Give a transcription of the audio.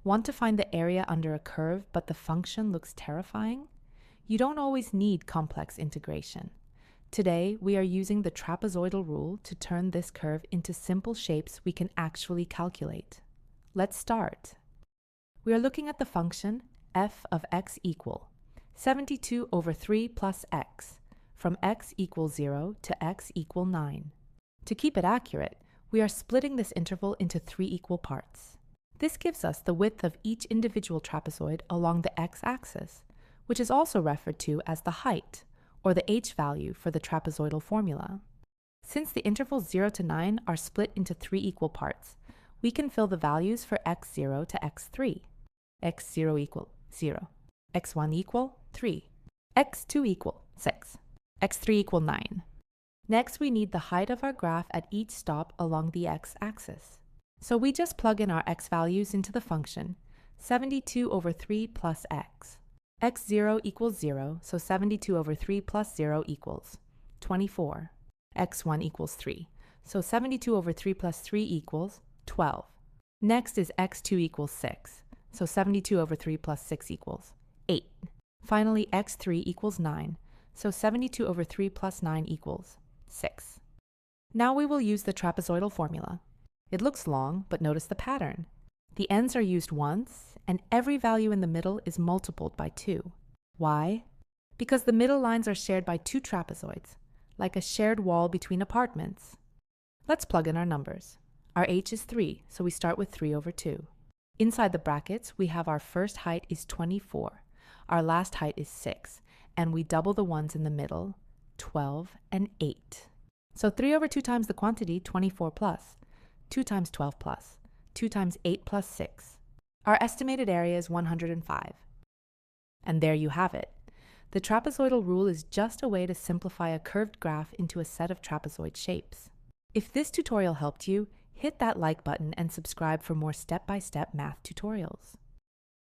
Want to find the area under a curve, but the function looks terrifying? You don't always need complex integration. Today, we are using the trapezoidal rule to turn this curve into simple shapes we can actually calculate. Let's start. We are looking at the function f of x equal 72 over 3 plus x, from x equals 0 to x equal 9. To keep it accurate, we are splitting this interval into 3 equal parts. This gives us the width of each individual trapezoid along the x-axis, which is also referred to as the height, or the h value for the trapezoidal formula. Since the intervals 0 to 9 are split into 3 equal parts, we can fill the values for x0 to x3. x0 equal 0, x1 equal 3, x2 equal 6, x3 equal 9. Next, we need the height of our graph at each stop along the x-axis. So we just plug in our x values into the function 72 over 3 plus x. x0 equals 0, so 72 over 3 plus 0 equals 24. x1 equals 3, so 72 over 3 plus 3 equals 12. Next is x2 equals 6, so 72 over 3 plus 6 equals 8. Finally, x3 equals 9, so 72 over 3 plus 9 equals 6. Now we will use the trapezoidal formula. It looks long, but notice the pattern. The ends are used once, and every value in the middle is multiplied by 2. Why? Because the middle lines are shared by 2 trapezoids, like a shared wall between apartments. Let's plug in our numbers. Our h is 3, so we start with 3 over 2. Inside the brackets, we have our first height is 24, our last height is 6, and we double the ones in the middle, 12 and 8. So 3 over 2 times the quantity, 24 plus, 2 times 12 plus, 2 times 8 plus 6. Our estimated area is 105. And there you have it. The trapezoidal rule is just a way to simplify a curved graph into a set of trapezoid shapes. If this tutorial helped you, hit that like button and subscribe for more step-by-step math tutorials.